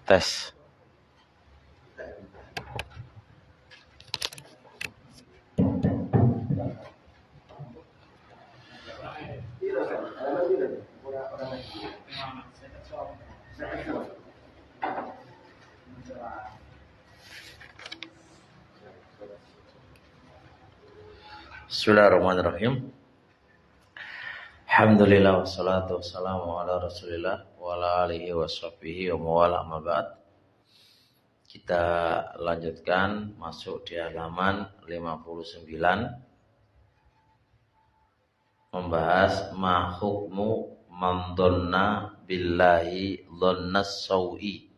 Tes. Bismillahirrahmanirrahim. Alhamdulillah wassalatu wassalamu ala Rasulillah wa ala alihi washabbihi wa mawala amma ba'd. Kita lanjutkan masuk di halaman 59 membahas ma hukmu man dhanna billahi dhannas sawi.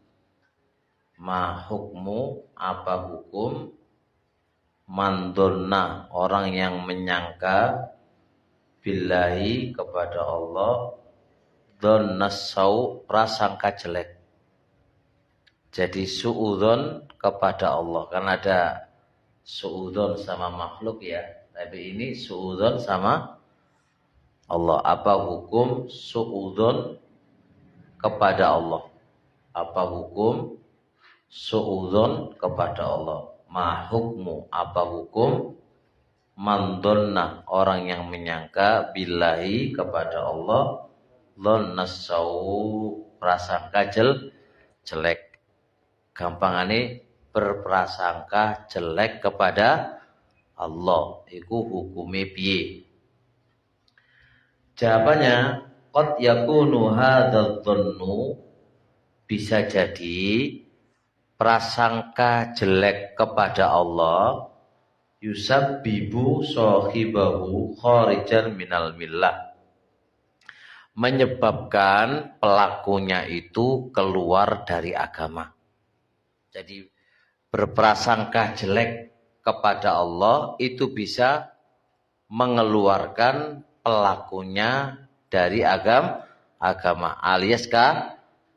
Ma hukmu, apa hukum man dhanna, orang yang menyangka billahi, kepada Allah, dhannas saw, prasangka jelek. Jadi suudzon kepada Allah, kan ada suudzon sama makhluk ya, tapi ini suudzon sama Allah. Apa hukum suudzon kepada Allah? Apa hukum suudzon kepada Allah? Ma hukmu, apa hukum man dhanna, orang yang menyangka billahi, kepada Allah, dhannas saw, prasangka jelek. Gampangane berprasangka jelek kepada Allah iku hukume piye? Jawabannya qad yakunu hadzal dhannu, bisa jadi prasangka jelek kepada Allah yusabbibu sahibahu kharijan minal millah, menyebabkan pelakunya itu keluar dari agama. Jadi berprasangka jelek kepada Allah itu bisa mengeluarkan pelakunya dari agama alias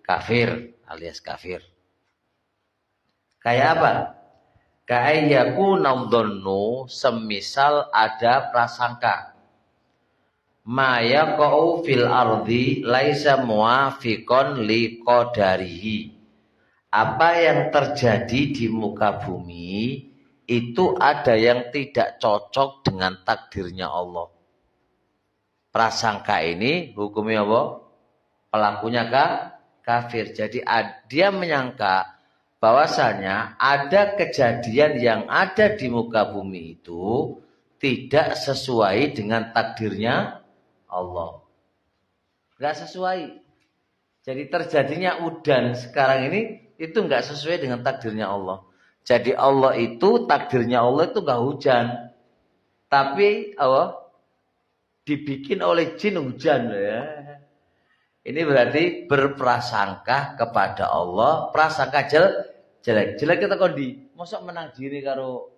kafir. Kayak apa? Ka'ayyakuna dhannu, semisal ada prasangka ma yaqa'u fil ardi laisa muwafiqan liqadarihi, apa yang terjadi di muka bumi itu ada yang tidak cocok dengan takdirnya Allah. Prasangka ini hukumnya apa? Pelakunya kafir. Jadi dia menyangka bahwasanya ada kejadian yang ada di muka bumi itu tidak sesuai dengan takdirnya Allah. Enggak sesuai. Jadi terjadinya udan sekarang ini itu enggak sesuai dengan takdirnya Allah. Jadi Allah itu, takdirnya Allah itu enggak hujan. Tapi dibikin oleh jin hujan ya. Ini berarti berprasangka kepada Allah, prasangka jelek. Jelek kita kondi, mosok menang diri karo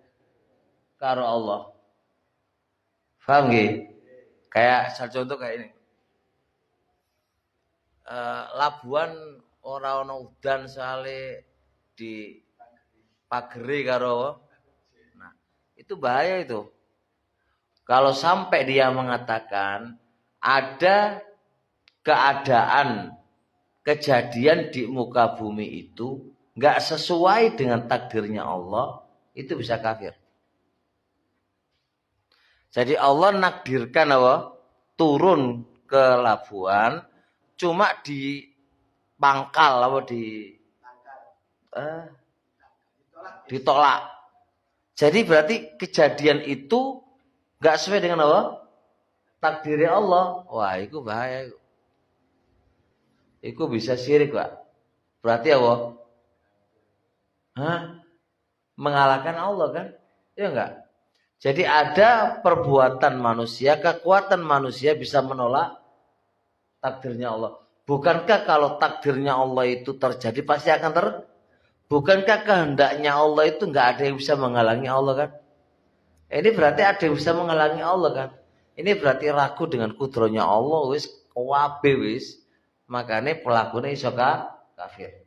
Allah. Paham nggih? Kayak contoh kayak ini. Labuan ora ana udan sale di pagere karo. Nah, itu bahaya itu. Kalau sampai dia mengatakan ada keadaan kejadian di muka bumi itu enggak sesuai dengan takdirnya Allah, itu bisa kafir. Jadi Allah nakdirkan turun ke Labuan cuma di pangkal ditolak. Jadi berarti kejadian itu enggak sesuai dengan takdirnya Allah. Wah, itu bahaya. Itu bisa syirik, Pak. Berarti mengalahkan Allah kan? Ya enggak? Jadi ada perbuatan manusia, kekuatan manusia bisa menolak takdirnya Allah. Bukankah kalau takdirnya Allah itu terjadi pasti akan bukankah kehendaknya Allah itu enggak ada yang bisa menghalangi Allah kan? Ini berarti ada yang bisa menghalangi Allah kan? Ini berarti ragu dengan kudronya Allah, wis kuwabe wis. Makanya pelakunya iso kafir.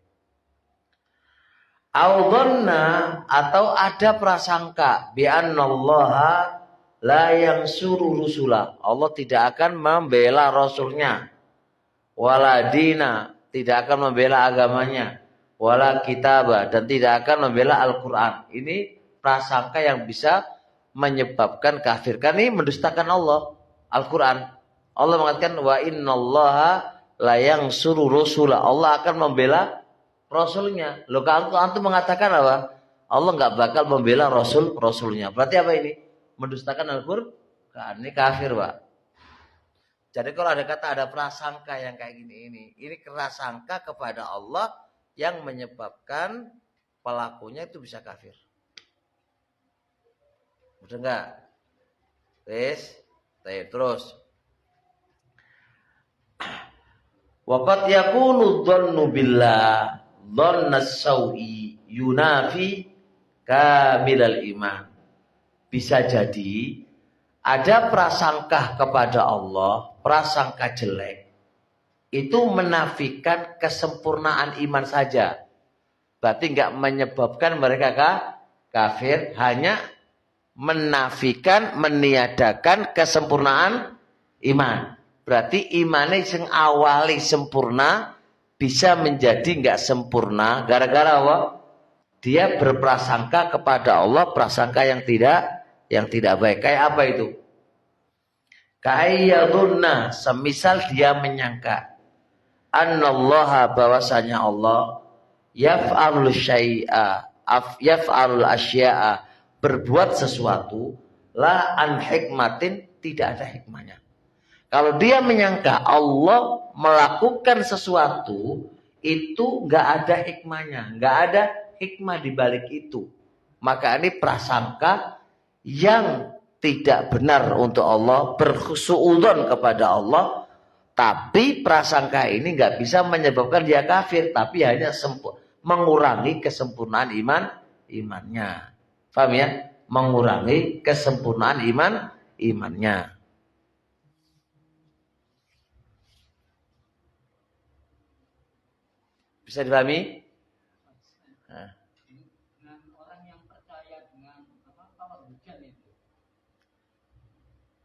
Audhanna, atau ada prasangka bi annallaha la yansuru rusulah, Allah tidak akan membela rasulnya, waladina, tidak akan membela agamanya, wala kitabah, dan tidak akan membela Al-Qur'an. Ini prasangka yang bisa menyebabkan kafir. Karena ini mendustakan Allah, Al-Qur'an. Allah mengatakan wa innallaha la yansuru rusula. Allah akan membela rasulnya. Loh, kalau antum mengatakan apa? Allah nggak bakal membela rasulnya. Berarti apa ini? Mendustakan Al-Qur'an. Ini kafir, Pak. Jadi kalau ada kata ada prasangka yang kayak gini ini prasangka kepada Allah yang menyebabkan pelakunya itu bisa kafir. Udah enggak? Terus. Waqad yakunu dhannu billah dhannas sawi yunafi kamilal iman. Bisa jadi ada prasangka kepada Allah, prasangka jelek, itu menafikan kesempurnaan iman saja. Berarti enggak menyebabkan mereka kafir, hanya menafikan, meniadakan kesempurnaan iman. Berarti imannya yang awali sempurna bisa menjadi enggak sempurna gara-gara apa? Dia berprasangka kepada Allah, prasangka yang tidak baik. Kayak apa itu? Kayyadunna, semisal dia menyangka annallaha, bahwasanya Allah yaf'alul asya'a, berbuat sesuatu la an hikmatin, tidak ada hikmahnya. Kalau dia menyangka Allah melakukan sesuatu itu enggak ada hikmahnya, enggak ada hikmah di balik itu, maka ini prasangka yang tidak benar untuk Allah, bersuudzon kepada Allah. Tapi prasangka ini nggak bisa menyebabkan dia kafir, tapi hanya mengurangi kesempurnaan imannya. Paham ya? Mengurangi kesempurnaan imannya. Bisa dipahami? Nah.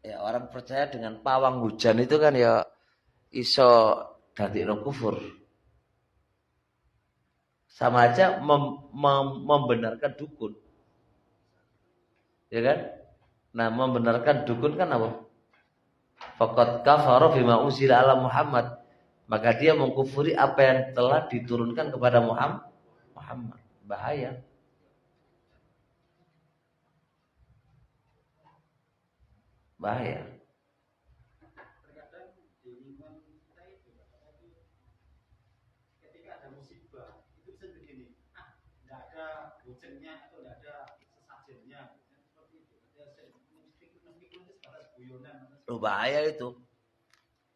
Ya, orang percaya dengan pawang hujan itu kan ya iso dadi kufur. Sama aja membenarkan dukun. Ya kan? Nah, membenarkan dukun kan apa? Faqad kafara bima unzila ala Muhammad. Maka dia mengkufuri apa yang telah diturunkan kepada Muhammad. Bahaya. Bahaya. Terkadang di lingkungan kita itu ketika ada musibah itu bisa begini, tidak ada hujannya atau tidak ada sesajennya, seperti itu. Meskipun itu sebatas guyonan. Bahaya itu.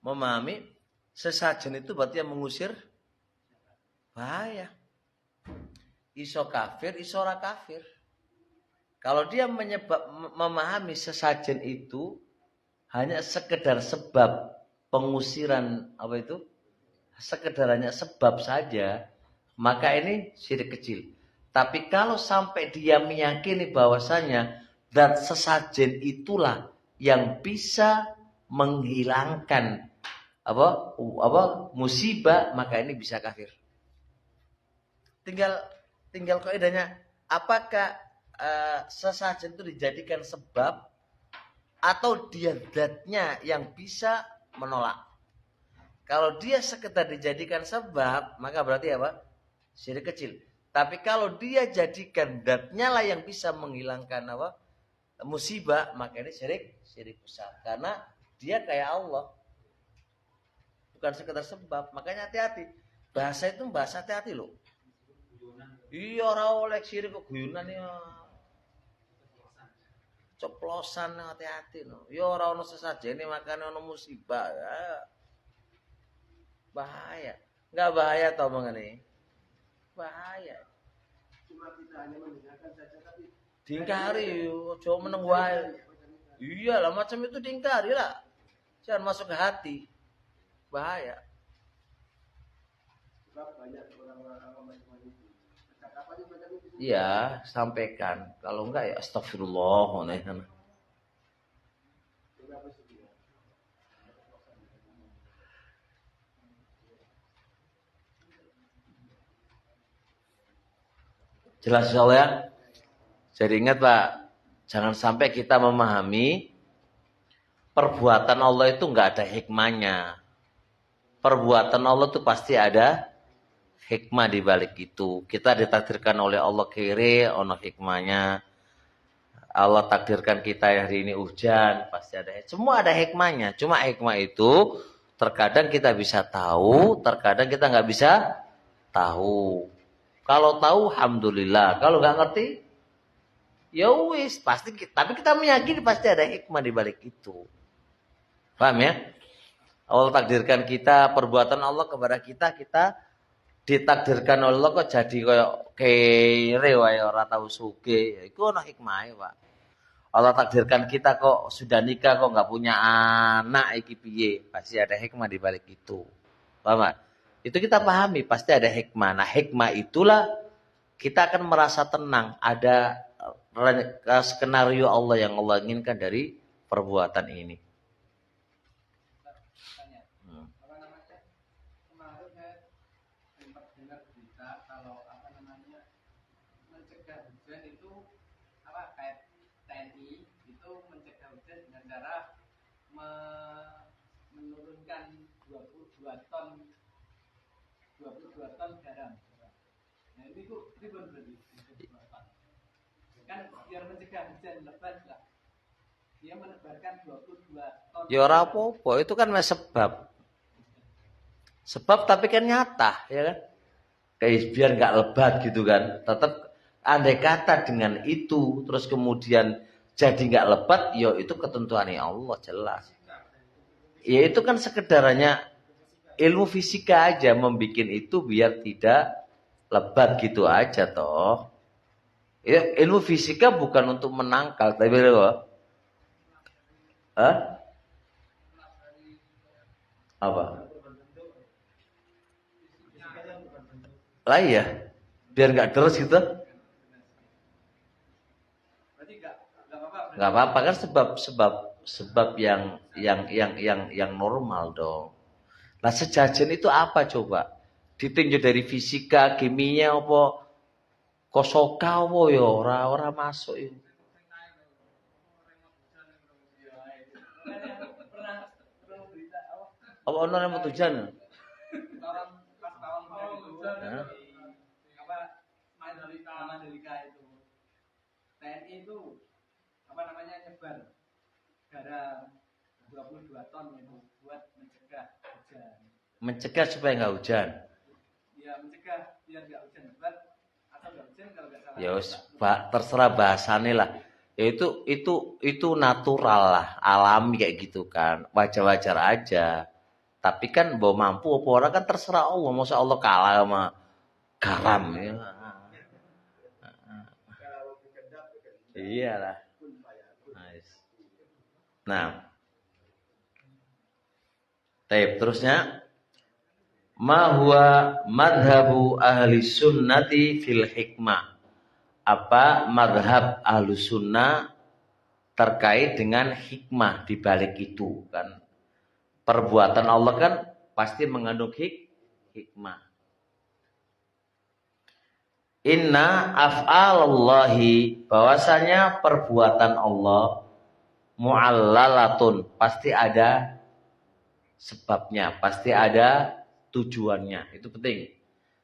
Memahami sesajen itu berarti yang mengusir bahaya. Iso kafir, iso ora kafir. Kalau dia memahami sesajen itu hanya sekedar sebab pengusiran apa itu? Sekedar hanya sebab saja, maka ini syirik kecil. Tapi kalau sampai dia meyakini bahwasanya zat sesajen itulah yang bisa menghilangkan apa musibah, maka ini bisa kafir. Tinggal kaidahnya, apakah sesajen itu dijadikan sebab atau dia zatnya yang bisa menolak. Kalau dia sekedar dijadikan sebab, maka berarti apa? Syirik kecil. Tapi kalau dia jadikan zatnya lah yang bisa menghilangkan apa? Musibah, maka ini syirik besar. Karena dia kayak Allah. Bukan sekedar sebab. Makanya hati-hati. Bahasa itu bahasa hati-hati loh. Iya, ora oleh syirik kok guyonan ya. Ceplosan, hati-hati no. Ya ora ono sesajene makane ono musibah. Ya. Bahaya. Enggak bahaya toh mengene. Bahaya. Cuma kita hanya mendengarkan saja tapi diingkari, aja meneng wae. Iya lah, macam itu diingkari lah. Jangan masuk ke hati. Bahaya. sebab banyak orang-orang macam itu. Iya, sampaikan. Kalau enggak ya astagfirullah. Jelas insyaallah ya. Jadi ingat Pak, jangan sampai kita memahami perbuatan Allah itu nggak ada hikmahnya. Perbuatan Allah itu pasti ada hikmah di balik itu. Kita ditakdirkan oleh Allah kiri, ono hikmahnya. Allah takdirkan kita hari ini hujan, pasti ada. Semua ada hikmahnya. Cuma hikmah itu terkadang kita bisa tahu, terkadang kita nggak bisa tahu. Kalau tahu, alhamdulillah. Kalau nggak ngerti, ya wis, pasti. Tapi kita meyakini pasti ada hikmah di balik itu. Paham ya? Allah takdirkan kita, perbuatan Allah kepada kita ditakdirkan oleh Allah kok jadi kayak kere wae ora tau sugih. Iku ana hikmahe, Pak. Allah takdirkan kita kok sudah nikah kok nggak punya anak iki piye? Pasti ada hikmah di balik itu. Paham, Pak? Itu kita pahami, pasti ada hikmah. Nah, hikmah itulah kita akan merasa tenang, ada skenario Allah yang Allah inginkan dari perbuatan ini. Menurunkan 22 ton garam. Nah ini kok ribet berarti. Kan biar mencegah hujan lebat lah. Dia menebarkan 22 ton. Ya ora apa-apa, itu kan sebab. Sebab tapi kan nyata, ya kan? Kayak biar nggak lebat gitu kan. Tetap andai kata dengan itu terus kemudian jadi nggak lebat, ya itu ketentuannya Allah jelas. Ya itu kan sekedarannya ilmu fisika aja membuat itu biar tidak lebat gitu aja toh. Ya, ilmu fisika bukan untuk menangkal, tapi apa? Hah? Apa? Lah ya, biar nggak terus gitu. Nggak apa-apa kan sebab yang normal dong. Nah sejajan itu apa coba? Ditinjau dari fisika, kimia apa kosoka apa ya ora masuk ya. Apa ono yang tujuan? Mandalika itu TNI itu apa namanya nyebar garam 22 ton itu buat mencegah hujan. Mencegah supaya nggak hujan. Ya mencegah biar nggak hujan lebat atau nggak hujan kalau nggak salah. Ya wis, terserah bahasane lah. Ya itu natural lah, alami kayak gitu kan. Wajar-wajar aja. Tapi kan bawa mampu apa orang kan terserah Allah. Masa Allah kalah sama garam ya. Iyalah. Nice. Nah. Terusnya ma huwa madhabu ahli sunnati fil hikmah. Apa madhab ahli sunnah terkait dengan hikmah di balik itu kan. Perbuatan Allah kan pasti mengandung hikmah. Inna af'alallahi, bahwasanya perbuatan Allah mu'allalatun, pasti ada sebabnya, pasti ada tujuannya. Itu penting.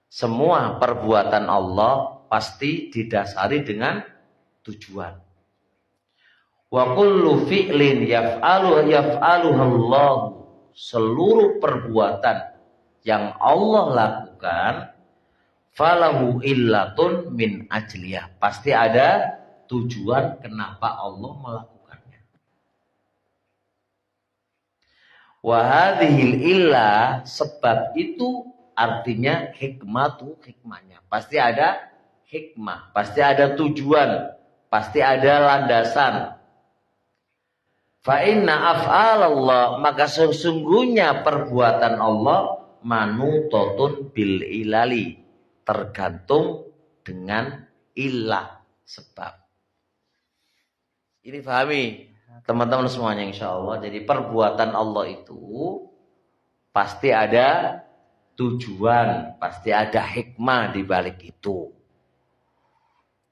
Semua perbuatan Allah pasti didasari dengan tujuan. Wa kullu fi'lin yaf'aluhallahu, seluruh perbuatan yang Allah lakukan falahu illatun min ajliyah, pasti ada tujuan kenapa Allah melakukannya. Wa hadhil illah, sebab itu artinya hikmatu, hikmahnya. Pasti ada hikmah, pasti ada tujuan, pasti ada landasan. Fa inna af'alallah, maka sesungguhnya perbuatan Allah manutotun bil ilali, tergantung dengan ilah, sebab. Ini pahami teman-teman semuanya insyaallah. Jadi perbuatan Allah itu pasti ada tujuan, pasti ada hikmah di balik itu.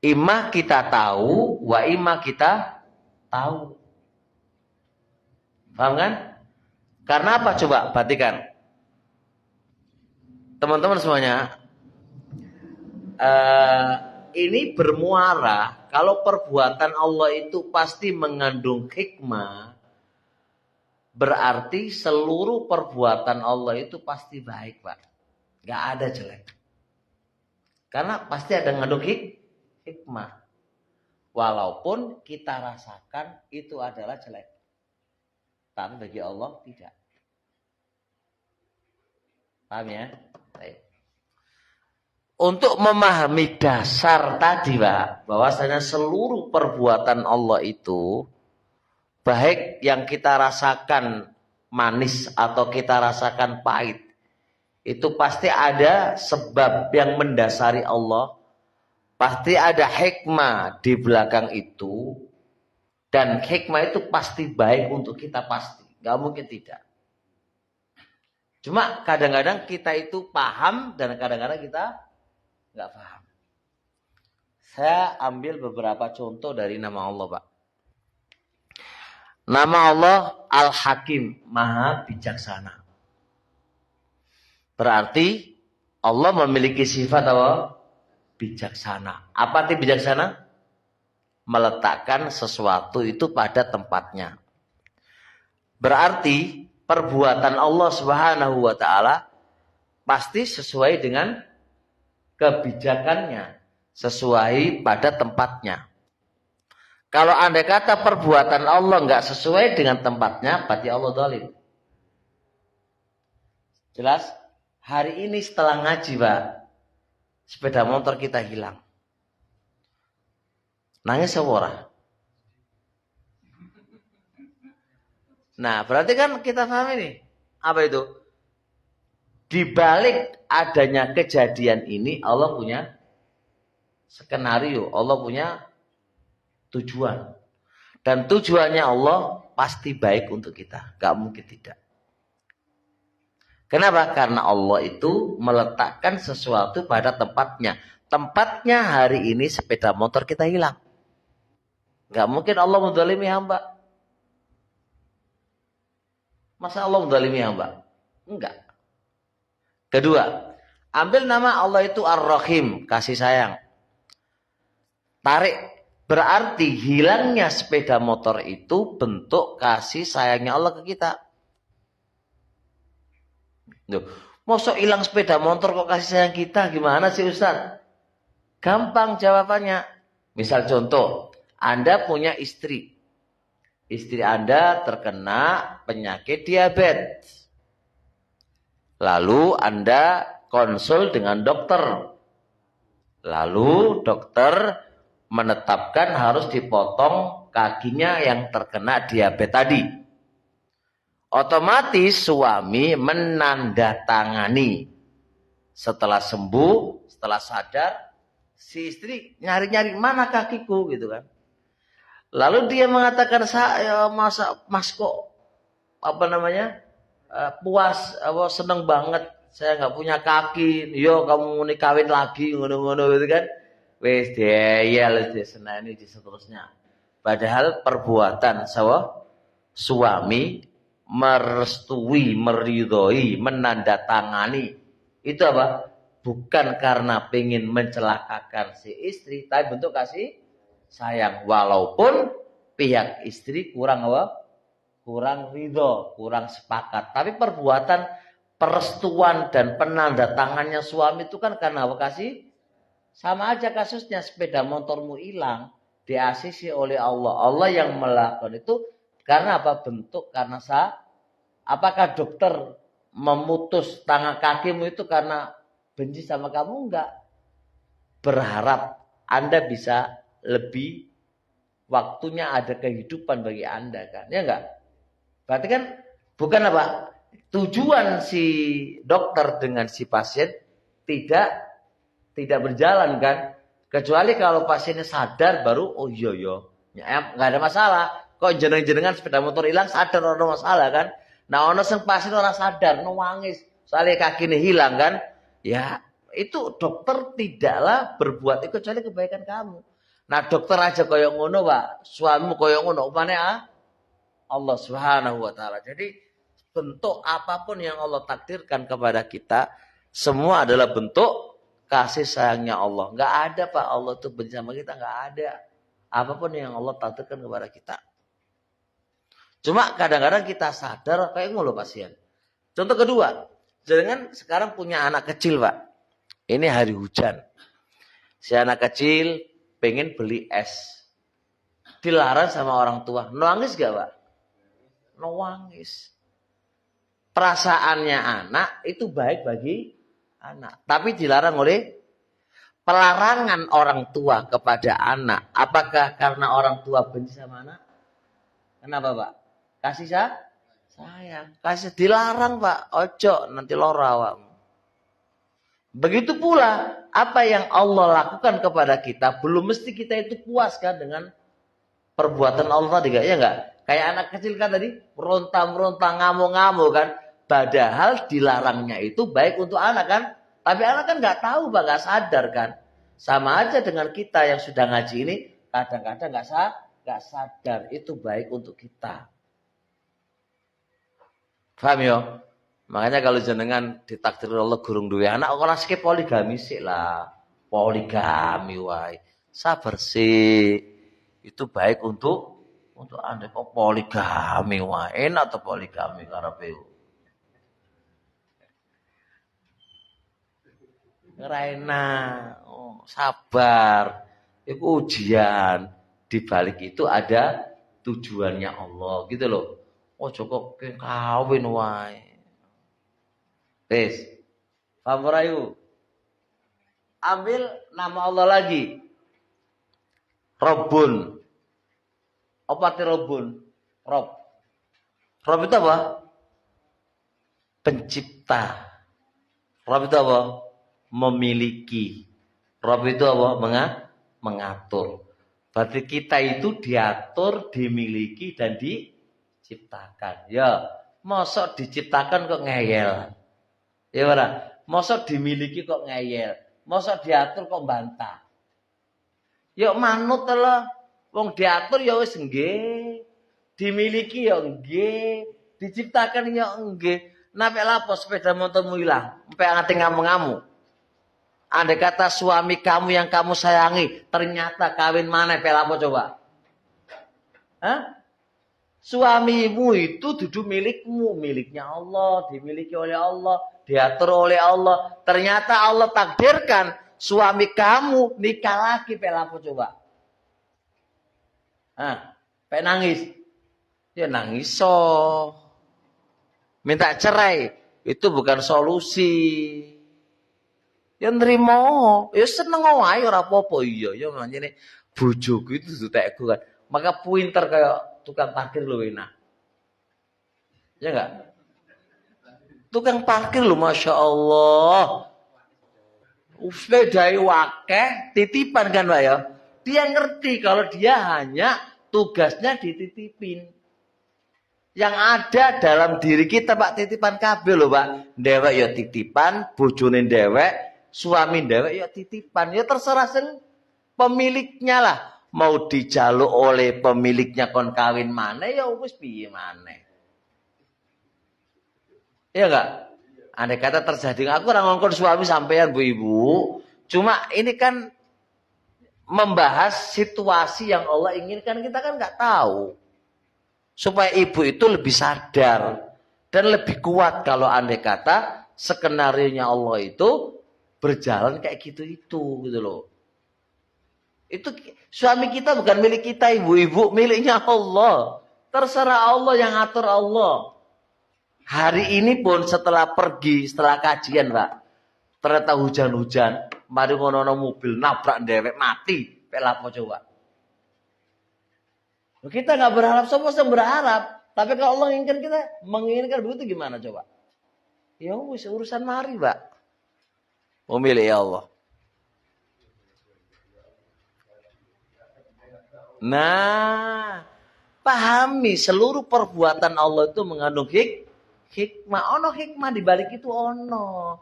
Ima kita tahu, wa ima kita tahu. Paham kan? Karena apa coba? Perhatikan. Teman-teman semuanya, ini bermuara kalau perbuatan Allah itu pasti mengandung hikmah, berarti seluruh perbuatan Allah itu pasti baik, Pak. Gak ada jelek. Karena pasti ada mengandung hikmah. Walaupun kita rasakan itu adalah jelek. Tapi bagi Allah tidak. Paham ya? Baik. Untuk memahami dasar tadi, Pak, bahwasanya seluruh perbuatan Allah itu baik yang kita rasakan manis atau kita rasakan pahit, itu pasti ada sebab yang mendasari Allah, pasti ada hikmah di belakang itu, dan hikmah itu pasti baik untuk kita, pasti, gak mungkin tidak. Cuma kadang-kadang kita itu paham dan kadang-kadang kita gak paham. Saya ambil beberapa contoh dari nama Allah, Pak. Nama Allah Al-Hakim, Maha Bijaksana. Berarti Allah memiliki sifat apa? Bijaksana. Apa arti bijaksana? Meletakkan sesuatu itu pada tempatnya. Berarti perbuatan Allah Subhanahu wa taala pasti sesuai dengan kebijakannya, sesuai pada tempatnya. Kalau andai kata perbuatan Allah nggak sesuai dengan tempatnya, berarti Allah zalim. Jelas? Hari ini setelah ngaji, Pak, sepeda motor kita hilang. Nangis apa? Nah, berarti kan kita paham ini. Apa itu? Di balik adanya kejadian ini, Allah punya skenario, Allah punya tujuan. Dan tujuannya Allah pasti baik untuk kita. Gak mungkin tidak. Kenapa? Karena Allah itu meletakkan sesuatu pada tempatnya. Tempatnya hari ini sepeda motor kita hilang. Gak mungkin Allah menzalimi hamba. Masa Allah menzalimi hamba? Enggak. Kedua, ambil nama Allah itu Ar-Rahim, kasih sayang. Tarik. Berarti hilangnya sepeda motor itu bentuk kasih sayangnya Allah ke kita. Masa hilang sepeda motor kok kasih sayang kita? Gimana sih Ustaz? Gampang jawabannya. Misal contoh, Anda punya istri. Istri Anda terkena penyakit diabetes. Lalu Anda konsul dengan dokter. Lalu dokter menetapkan harus dipotong kakinya yang terkena diabetes tadi. Otomatis suami menandatangani. Setelah sembuh, setelah sadar, si istri nyari-nyari mana kakiku gitu kan. Lalu dia mengatakan, saya mas kok puas, seneng banget, saya nggak punya kaki. Yo kamu mau kawin lagi ngono-ngono gitu kan. Wes deyel senani di seterusnya. Padahal perbuatan suami merestui, meridhoi, menandatangani itu apa? Bukan karena pengen mencelakakan si istri, tapi bentuk kasih sayang. Walaupun pihak istri kurang apa? Kurang ridho, kurang sepakat. Tapi perbuatan perestuan dan penandatangannya suami itu kan karena apa? Kasih. Sama aja kasusnya, sepeda motormu hilang, diasisi oleh Allah. Allah yang melakukan itu karena apa? Bentuk karena apakah dokter memutus tangan kakimu itu karena benci sama kamu? Enggak. Berharap Anda bisa lebih, waktunya ada kehidupan bagi Anda kan. Ya enggak? Berarti kan bukan apa? Tujuan si dokter dengan si pasien tidak berjalan kan, kecuali kalau pasiennya sadar baru oh iya ya nggak ada masalah. Kok jeneng-jenengan sepeda motor hilang sadar orang masalah kan. Nah ono sing pasien orang sadar nangis soalnya kakinya hilang kan, ya itu dokter tidaklah berbuat itu kecuali kebaikan kamu. Nah, dokter aja koyo ngono, Pak. Suamimu koyo ngono, upane Allah Subhanahu wa taala. Jadi bentuk apapun yang Allah takdirkan kepada kita, semua adalah bentuk kasih sayangnya Allah. Enggak ada, Pak, Allah tuh benci sama kita, enggak ada. Apapun yang Allah takdirkan kepada kita. Cuma kadang-kadang kita sadar kayak ngono pasien. Contoh kedua, jangan sekarang punya anak kecil, Pak. Ini hari hujan. Si anak kecil pengen beli es. Dilarang sama orang tua. Nangis gak, Pak? Nangis. Perasaannya anak itu baik bagi anak. Tapi dilarang oleh pelarangan orang tua kepada anak. Apakah karena orang tua benci sama anak? Kenapa, Pak? Kasih sayang. Kasih dilarang, Pak. Ojo nanti lara awakmu. Begitu pula apa yang Allah lakukan kepada kita, belum mesti kita itu puas kan dengan perbuatan Allah tadi, ya enggak? Kayak anak kecil kan tadi, meronta-meronta, ngamuk-ngamuk kan. Padahal dilarangnya itu baik untuk anak kan. Tapi anak kan enggak tahu, Pak, enggak sadar kan. Sama aja dengan kita yang sudah ngaji ini, kadang-kadang enggak sadar itu baik untuk kita. Paham ya? Makanya kalau jenengan ditakdir Allah gurung duwe anak, ora sik poligami sik lah. Poligami wae. Sabar sih. Itu baik untuk Anda. Kok poligami wae? Enak atau poligami karepe? Ora sabar. Itu ujian. Di balik itu ada tujuannya Allah, gitu loh. Oh, cukup kawin wae. Wes. Paham rayu? Ambil nama Allah lagi. Rabbun. Apa arti Rabbun? Rob. Rob itu apa? Pencipta. Rob itu apa? Memiliki. Rob itu apa? Mengatur. Berarti kita itu diatur, dimiliki, dan diciptakan. Ya, mosok diciptakan kok ngeyel. Ya ora, mosok dimiliki kok ngeyel. Mosok diatur kok bantah. Ya manut lah. Wong diatur ya wis nggih. Dimiliki ya nggih. Diciptakan ya nggih. Napek lapo sepeda motormu ilang, sampai ngate ngamu-ngamu. Andai kata suami kamu yang kamu sayangi ternyata kawin mana, pelapo coba? Hah? Suamimu itu duduk milikmu, miliknya Allah, dimiliki oleh Allah, diatur oleh Allah. Ternyata Allah takdirkan suami kamu nikah lagi, pelapo coba? Hah? Pe nangis? Ya nangis so. Minta cerai itu bukan solusi. Ya nrimo, ya seneng wae ora apa-apa. Iya, ya manjene bojoku itu dutekku kan. Maka pinter kayak tukang parkir lho enak. Ya enggak? Tukang parkir lho Masya Allah. Sepedai wakeh, titipan kan Pak ya. Dia ngerti kalau dia hanya tugasnya dititipin. Yang ada dalam diri kita Pak titipan kabeh lho Pak. Dewek ya titipan, bojone dewek. Suami dewek ya titipan, ya terserah sing pemiliknya lah. Mau dijaluk oleh pemiliknya kon kawin mana ya wis piye maneh. Iya enggak? Andai kata terjadi aku ora ngongkon suami sampean Bu Ibu. Cuma ini kan membahas situasi yang Allah inginkan, kita kan enggak tahu. Supaya ibu itu lebih sadar dan lebih kuat kalau andai kata skenario-nya Allah itu berjalan kayak gitu gitu loh. Itu suami kita bukan milik kita, ibu-ibu, miliknya Allah. Terserah Allah yang atur Allah. Hari ini pun setelah pergi, setelah kajian, Pak. Ternyata hujan-hujan, mari ngono mobil nabrak dewek mati. Pelapo coba. Kita nggak berharap, semua berharap. Tapi kalau Allah menginginkan begitu gimana coba? Ya wis urusan mari, Pak. Milik Allah. Nah, pahami seluruh perbuatan Allah itu mengandung hikmah. Ono hikmah di balik itu ono.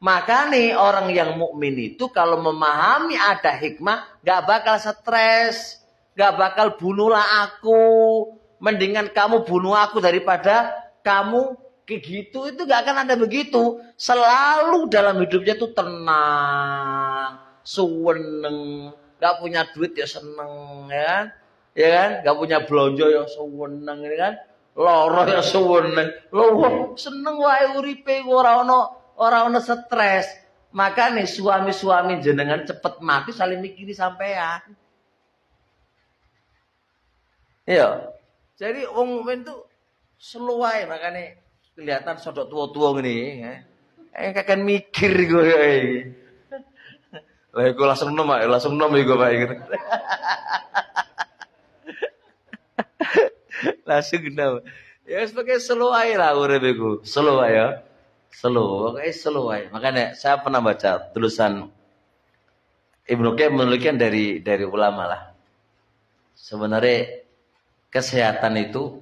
Maka nih orang yang mukmin itu kalau memahami ada hikmah, gak bakal stres, gak bakal bunuhlah aku, mendingan kamu bunuh aku daripada kamu kayak gitu. Itu gak akan ada begitu. Selalu dalam hidupnya tuh tenang, suweneng, gak punya duit ya seneng, ya kan? Ya kan? Gak punya belanja ya suweneng, ya kan? Loro ya suweneng, loh seneng wae uripe ora ono stres. Maka nih suami-suami jenengan cepet mati saling mikiri sampean. Iya. Jadi wong mukmin tuh seluai makanya kelihatan sodok tua-tua gini. Kakek mikir gue. Lah gue langsung nom gue Pak gitu. Langsung nom. Ya sebagai seluai lah urip iku. Seluai ya. Seluai. Makanya saya pernah baca tulisan Ibnu Qayyim menuliskan dari ulama lah. Sebenarnya kesehatan itu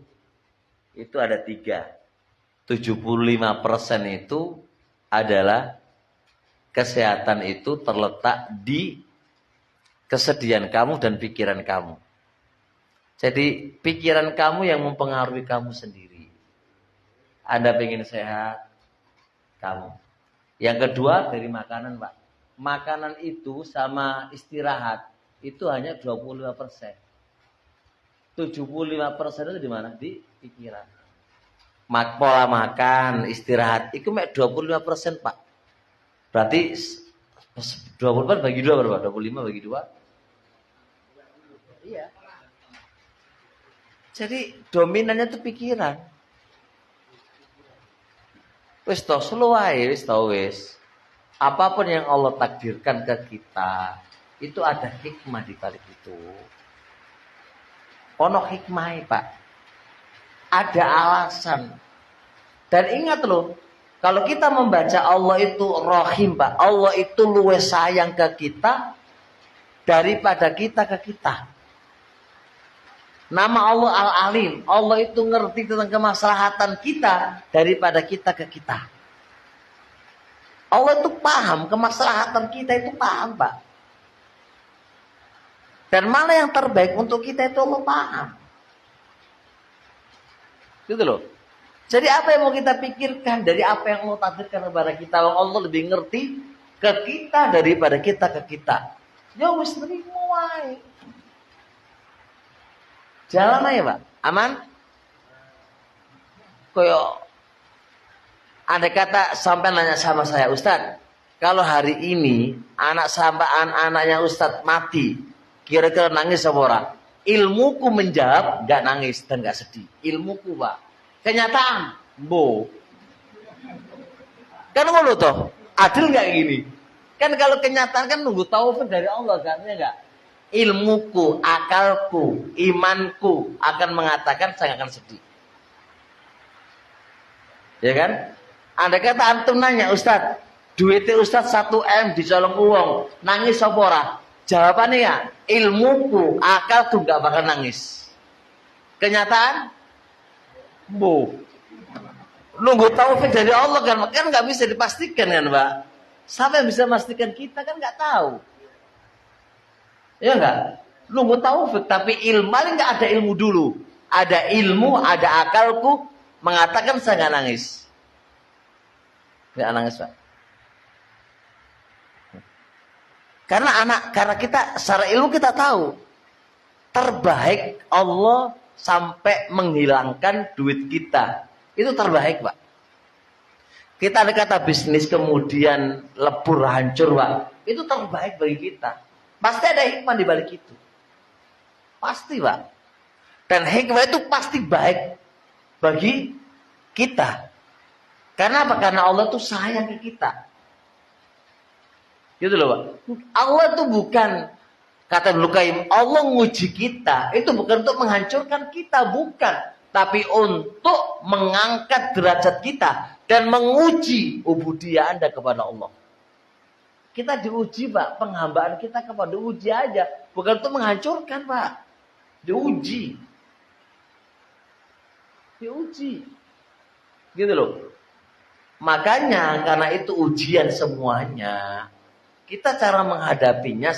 ada 3. 75% itu adalah kesehatan itu terletak di kesedihan kamu dan pikiran kamu. Jadi pikiran kamu yang mempengaruhi kamu sendiri. Anda pengen sehat, kamu. Yang kedua dari makanan, Pak. Makanan itu sama istirahat itu hanya 25%. 75% itu di mana? Di pikiran. Pola makan, istirahat itu mek 25%, Pak. Berarti 20% bagi 2 berapa? 25 bagi 2. Iya. Jadi dominannya itu pikiran. Wis to seluai, wis. Apapun yang Allah takdirkan ke kita, itu ada hikmah di balik itu. Ono hikmah, Pak. Ada alasan. Dan ingat loh, kalau kita membaca Allah itu Rahim, Pak. Allah itu luwih sayang ke kita daripada kita ke kita. Nama Allah Al-Alim. Allah itu ngerti tentang kemaslahatan kita daripada kita ke kita. Allah itu paham kemaslahatan kita itu paham, Pak. Dan mana yang terbaik untuk kita itu Allah paham. Gitu loh. Jadi apa yang mau kita pikirkan dari apa yang Allah takdirkan kepada kita, Allah lebih ngerti ke kita daripada kita ke kita. Ya wis terima wae. Jalan aja, Pak. Aman? Koyo andai kata sampai nanya sama saya, Ustaz, kalau hari ini anaknya Ustaz mati, kira-kira nangis apa ora? Ilmuku menjawab gak nangis dan gak sedih. Ilmuku, Pak. Kenyataan, bo. Kan ngono toh? Adil gak gini? Kan kalau kenyataan kan nunggu taufik dari Allah kan, ya enggak? Ilmuku, akalku, imanku akan mengatakan saya akan sedih. Ya kan? Andai kata antum nanya, Ustaz, duitnya Ustaz 1 M dicolong uang, nangis apa ora? Jawabannya ya, ilmuku, akalku gak bakal nangis. Kenyataan? Bu. Nunggu taufik dari Allah kan gak bisa dipastikan kan, Pak? Siapa yang bisa memastikan kita kan gak tahu. Ya enggak? Nunggu taufik, tapi ilmu enggak ada ilmu dulu. Ada ilmu, ada akalku mengatakan saya enggak nangis. Enggak nangis, Pak. Karena kita secara ilmu kita tahu terbaik Allah sampai menghilangkan duit kita. Itu terbaik, Pak. Kita ada kata bisnis kemudian lebur hancur, Pak. Itu terbaik bagi kita. Pasti ada hikmah di balik itu. Pasti, Pak. Dan hikmah itu pasti baik bagi kita. Karena apa? Karena Allah tuh sayang ke kita. Gitu loh, Pak. Allah tuh bukan, kata Ibnu Qayyim, Allah nguji kita. Itu bukan untuk menghancurkan kita, bukan. Tapi untuk mengangkat derajat kita. Dan menguji ubudiyah Anda kepada Allah. Kita diuji, Pak. Penghambaan kita kepada uji aja. Bukan untuk menghancurkan, Pak. Diuji. Gitu loh. Makanya karena itu ujian semuanya. Kita cara menghadapinya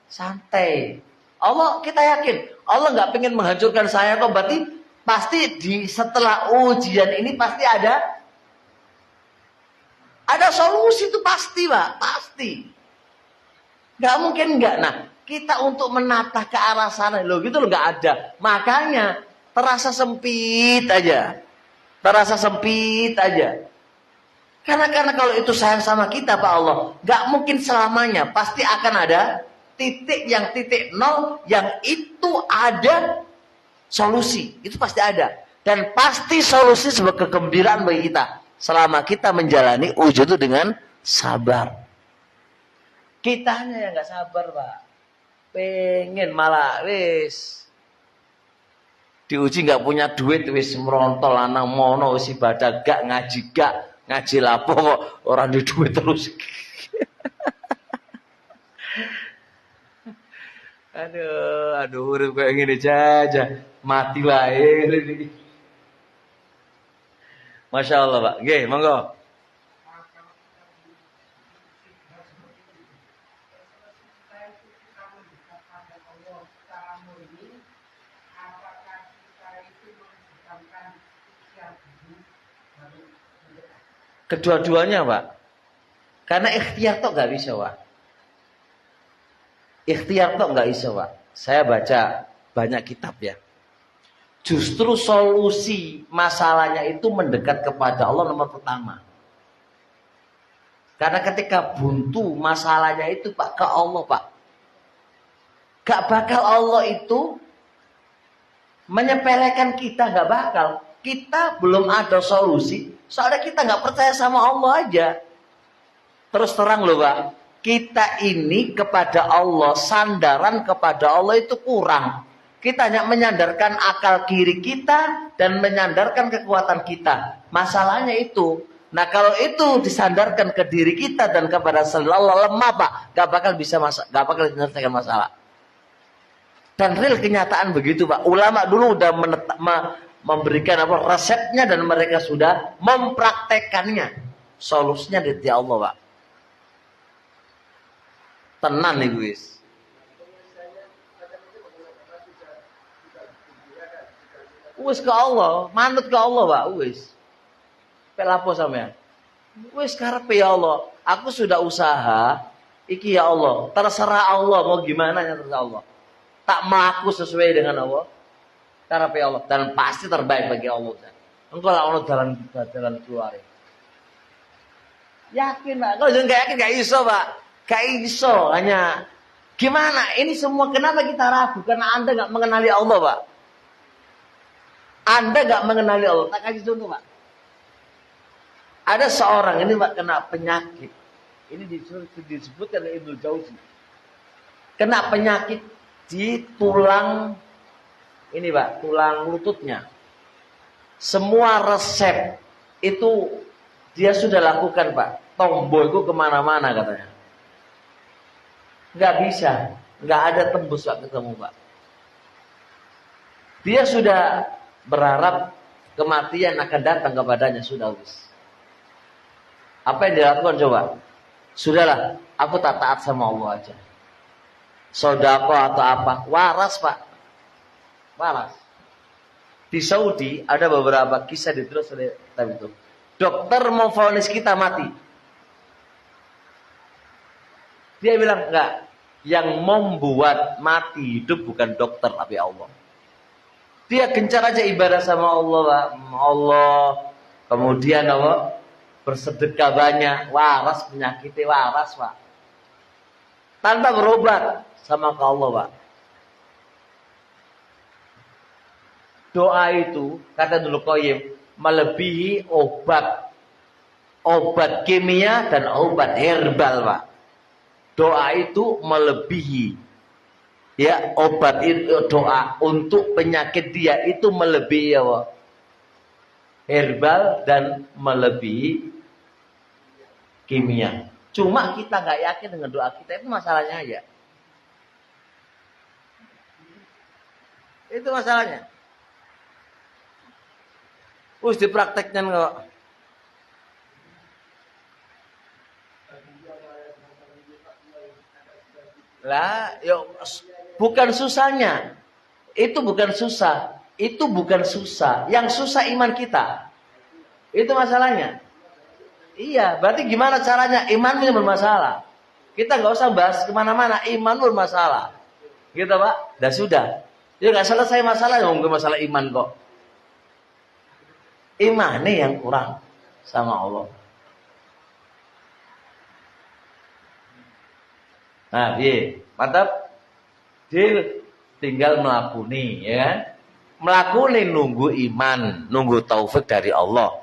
santai. Allah kita yakin Allah nggak pengen menghancurkan saya kok. Berarti pasti setelah ujian ini pasti ada solusi itu pasti Pak, pasti. Nggak mungkin nggak. Nah kita untuk menatah ke arah sana loh gitu loh nggak ada. Makanya terasa sempit aja. Karena kalau itu sayang sama kita Pak Allah, nggak mungkin selamanya. Pasti akan ada titik nol yang itu ada solusi. Itu pasti ada. Dan pasti solusi sebagai kegembiraan bagi kita. Selama kita menjalani ujian itu dengan sabar. Kitanya yang nggak sabar Pak. Pengen malah diuji nggak punya duit wis merontol lanang mono wis ibadah gak ngaji lapo kok orang di duit terus. aduh urip kayak gini aja mati lahir ini. Masya Allah Pak. Nggih, monggo. Kedua-duanya Pak. Karena ikhtiar tok gak bisa Pak. Ikhtiar tok gak bisa Pak. Saya baca banyak kitab ya. Justru solusi masalahnya itu mendekat kepada Allah nomor pertama. Karena ketika buntu masalahnya itu Pak ke Allah Pak. Gak bakal Allah itu menyepelekan kita, gak bakal. Kita belum ada solusi. Soalnya kita nggak percaya sama Allah aja. Terus terang loh Pak, kita ini kepada Allah, sandaran kepada Allah itu kurang. Kita hanya menyandarkan akal kiri kita dan menyandarkan kekuatan kita. Masalahnya itu. Nah kalau itu disandarkan ke diri kita dan kepada Allah lemah Pak, nggak bakal menyelesaikan masalah. Dan real kenyataan begitu Pak. Ulama dulu udah memberikan resepnya dan mereka sudah mempraktekannya. Solusinya di Allah Pak. Tenan nih guys. Wis ke Allah, manut ke Allah Pak, wis. Pelapo sampean. Wis karepe ya Allah, aku sudah usaha, iki ya Allah, terserah Allah mau gimana ya terserah Allah. Tak melaku sesuai dengan Allah. Karepe Allah dan pasti terbaik bagi Allah. Engkau lah ono jalan keluar. Yakin Pak, kalau jangan yakin gak iso Pak. Gak iso, hanya gimana? Ini semua kenapa kita ragu? Karena Anda gak mengenali Allah Pak. Anda gak mengenali Allah. Tak kasih contoh Pak. Ada seorang ini Pak kena penyakit. Ini disebutkan oleh Ibnu Jauzi. Kena penyakit di tulang ini Pak, tulang lututnya. Semua resep itu dia sudah lakukan Pak. Tombol itu kemana-mana katanya. Nggak bisa, nggak ada tembus Pak ketemu Pak. Dia sudah berharap kematian akan datang kepadanya, sudah wis. Apa yang dilakukan coba? Sudahlah, aku tak taat sama Allah aja. Sodako atau apa? Waras Pak. Waras. Di Saudi ada beberapa kisah ditulis oleh kitab itu. Dokter mau vonis kita mati. Dia bilang enggak. Yang membuat mati hidup bukan dokter tapi Allah. Dia gencar aja ibadah sama Allah Pak. Allah. Kemudian Allah bersedekah banyak. Waras penyakitnya waras Pak. Tanpa berobat sama ke Allah Pak. Doa itu, kata Ibnu Qayyim, melebihi obat kimia dan obat herbal Pak. Doa itu melebihi ya obat itu, doa untuk penyakit dia itu melebihi ya Pak. Herbal dan melebihi kimia. Cuma kita nggak yakin dengan doa kita, itu masalahnya aja. Itu masalahnya. Terus dipraktekkan kok. Lah, yuk, bukan susahnya. Itu bukan susah. Itu bukan susah. Yang susah iman kita. Itu masalahnya. Iya, berarti gimana caranya? Imannya bermasalah. Kita nggak usah bahas kemana-mana. Iman bermasalah. Gitu Pak? Dah sudah. Ya nggak selesai masalah. Mungkin masalah iman kok. Imannya yang kurang sama Allah. Nah, iya, mantap. Dia tinggal melakuni, ya kan? Melakuni nunggu iman, nunggu taufik dari Allah.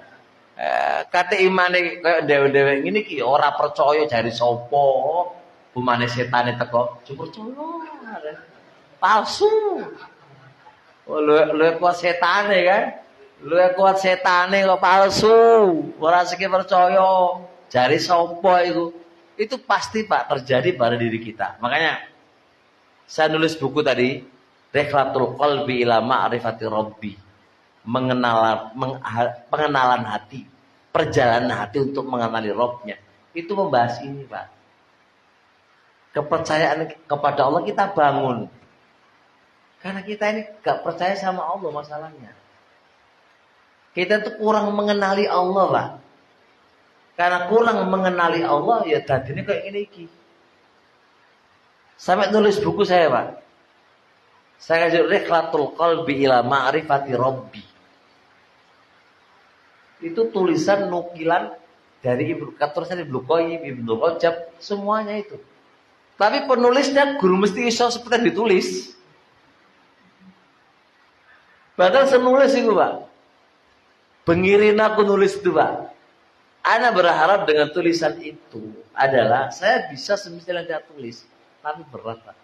Kata imane kayak dewe-dewe ngene iki ora percaya jari sapa. Bumane setane teko, cukup percaya. Palsu. Oh, lu kuat setane kan? Lu kuat setane kok palsu. Ora siki percaya. Jari sapa iku? Itu pasti Pak terjadi pada diri kita. Makanya saya nulis buku tadi, Rekhlatul Qalbi ila Ma'rifati Rabbi. Pengenalan hati, perjalanan hati untuk mengenali Rabbnya. Itu membahas ini Pak. Kepercayaan kepada Allah kita bangun. Karena kita ini gak percaya sama Allah masalahnya. Kita tuh kurang mengenali Allah Pak. Karena kurang mengenali Allah, ya tadi ini kayak ini. Sampai nulis buku saya Pak. Saya kasih Rekhlatul Qalbi ila Ma'rifati Rabbi. Itu tulisan nukilan dari Ibnu Qayyim, Ibnu Rajab, semuanya itu. Tapi penulisnya guru mesti iso seperti yang ditulis. Bahkan saya nulis itu Pak. Bengirin aku nulis itu Pak. Ana berharap dengan tulisan itu adalah saya bisa semestinya yang saya tulis, tapi berat Pak.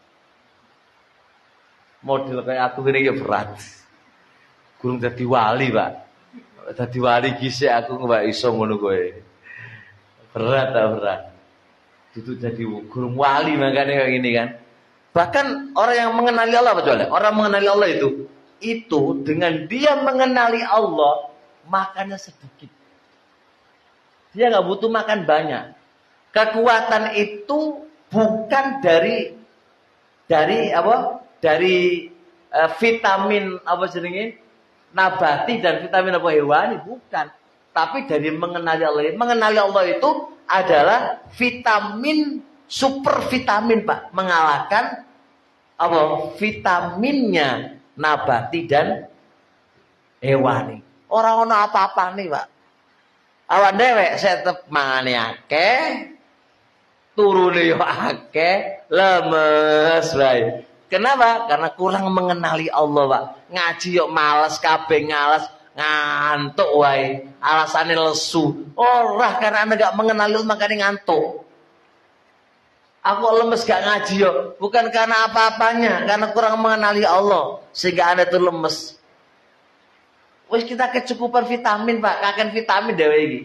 Model kayak aku ini ya berat. Gurung dadi wali Pak. Dadi wali gisi aku nggak iso ngono kowe. Berat tak berat. Itu jadi gurung wali makanya kayak gini kan. Bahkan orang yang mengenali Allah apa orang mengenali Allah itu dengan dia mengenali Allah makannya sedikit. Dia nggak butuh makan banyak. Kekuatan itu bukan dari apa? Dari vitamin apa jenenge? Nabati dan vitamin apa hewani, bukan. Tapi dari mengenali Allah. Mengenali Allah itu adalah vitamin super vitamin Pak, mengalahkan apa? Vitaminnya nabati dan hewani. Orang ono apa-apa nih Pak. Awan dewek saya tetep mangane akeh, turune yo akeh, lemes wae. Kenapa? Karena kurang mengenali Allah, Pak. Ngaji yo males kabeh ngalas, ngantuk wae. Alasane lesu. Ora karena Anda gak mengenali Allah makanya ngantuk. Aku lemes gak ngaji yo, bukan karena apa-apanya, karena kurang mengenali Allah sehingga Anda tuh lemes. Wis kita kecukupan vitamin Pak, kaken vitamin dhewe iki.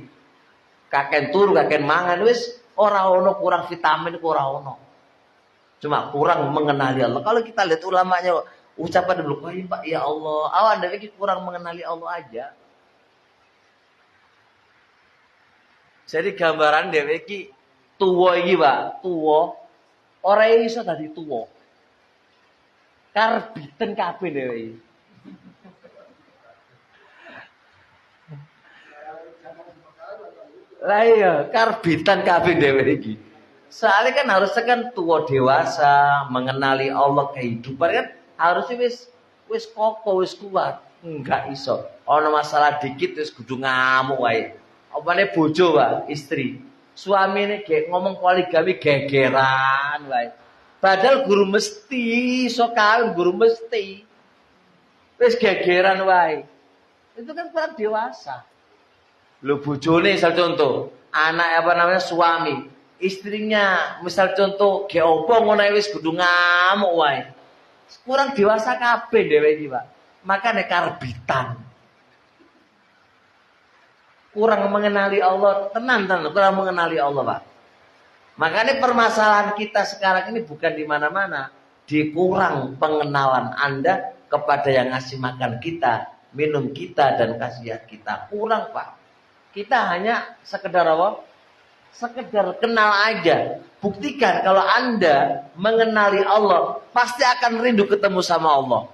Kaken turu, kaken mangan wis ora ono kurang vitamin ora ono. Cuma kurang mengenali Allah. Kalau kita lihat ulamanya ucapan Ibnu Qayyim Pak, ya Allah, awan dhewe iki kurang mengenali Allah aja. Jadi gambaran dhewe iki tuwa iki Pak, tuwa. Ora iso dadi tuwa. Karbiten kabeh dhewe iki. Lah iya, karbitan kabeh dhewe iki. Soalnya kan harusnya kan tua dewasa, mengenali Allah kehidupan kan harusnya wis kokoh, wis kuat. Enggak iso. Ono masalah dikit wis kudu ngamuk wae. Opane bojo Pak, istri. Suamine ngomong poligami gegeran wae. Padahal guru mesti iso kawin, guru mesti. Wis gegeran wae. Itu kan kurang dewasa. Lu bojone misal contoh, anak apa namanya suami, istrinya misal contoh ge opo ngono wis kudu ngamuk wae. Kurang dewasa kabeh dhewe iki, Pak. Makane karbitan. Kurang mengenali Allah, tenan kurang mengenali Allah, Pak. Makanya permasalahan kita sekarang ini bukan di mana-mana, di kurang pengenalan Anda kepada yang ngasih makan kita, minum kita dan kasihan kita. Kurang, Pak. Kita hanya sekedar apa? Sekedar kenal aja. Buktikan kalau Anda mengenali Allah, pasti akan rindu ketemu sama Allah.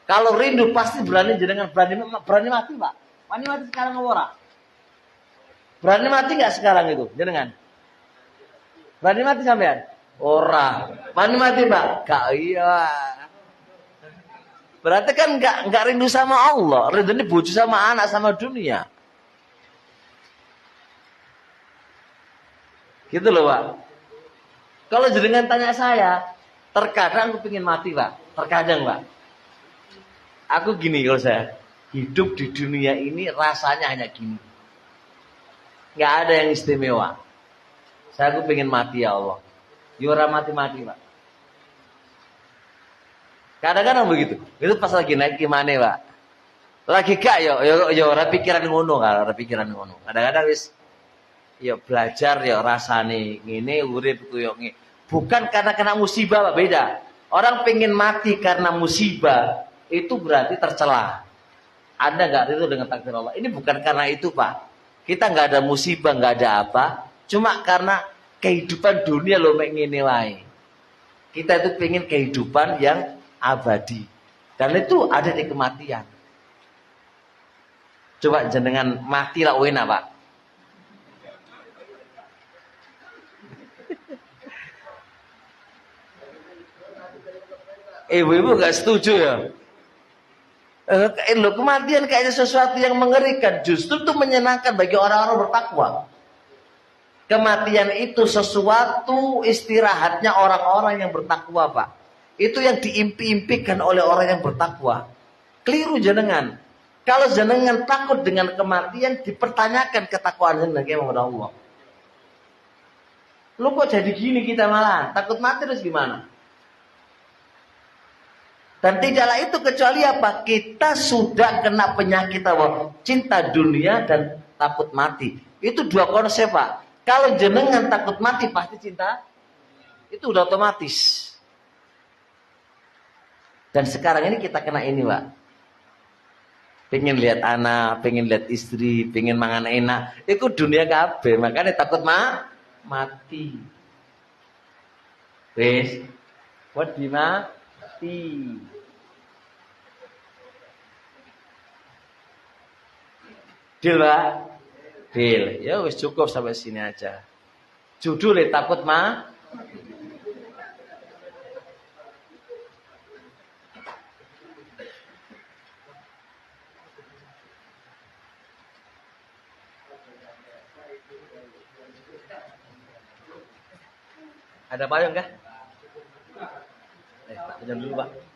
Kalau rindu pasti berani mati, Pak. Berani mati sekarang ora? Berani mati nggak sekarang itu, jenengan? Berani mati sampean? Ora. Berani mati, Pak? Gak iya. Berarti kan nggak rindu sama Allah, rindu ini bojo sama anak sama dunia. Gitu loh, Pak. Kalau jenengan tanya saya, terkadang aku pengen mati, Pak. Terkadang, Pak. Aku gini kalau saya, hidup di dunia ini rasanya hanya gini. Nggak ada yang istimewa. Aku pengen mati ya Allah. Yura mati-mati, Pak. Kadang-kadang begitu. Itu pas lagi naik gimana, Pak? Lagi gak yo ora pikiran ngono, ora pikiran ngono. Kadang-kadang wis yo belajar yo rasane ngene urip ku yo ngene. Bukan karena kena musibah, Pak, beda. Orang pengen mati karena musibah itu berarti tercela. Anda nggak ridho dengan takdir Allah. Ini bukan karena itu, Pak. Kita nggak ada musibah, nggak ada apa. Cuma karena kehidupan dunia lo ngene wae. Kita itu pengen kehidupan yang abadi. Dan itu ada di kematian. Coba jenengan mati lah wena, Pak. Ibu-ibu gak setuju ya? Loh, kematian kayaknya sesuatu yang mengerikan. Justru itu menyenangkan bagi orang-orang bertakwa. Kematian itu sesuatu istirahatnya orang-orang yang bertakwa, Pak. Itu yang diimpi-impikan oleh orang yang bertakwa. Keliru jenengan. Kalau jenengan takut dengan kematian, dipertanyakan ketakwaan jenengan kepada Allah. Lu kok jadi gini kita malah? Takut mati terus gimana? Dan tidaklah itu kecuali apa? Kita sudah kena penyakit apa? Cinta dunia dan takut mati. Itu dua konsep, Pak. Kalau jenengan takut mati pasti cinta. Itu udah otomatis. Dan sekarang ini kita kena ini, Pak. Pengen lihat anak, pengen lihat istri, pengen mangan enak. Itu dunia kabeh, makanya takut mati. Wes, buat mati. Deal, Pak. Deal. Ya wis cukup sampai sini aja. Judulnya takut Ada payung kah? Tak pinjam dulu, Pak.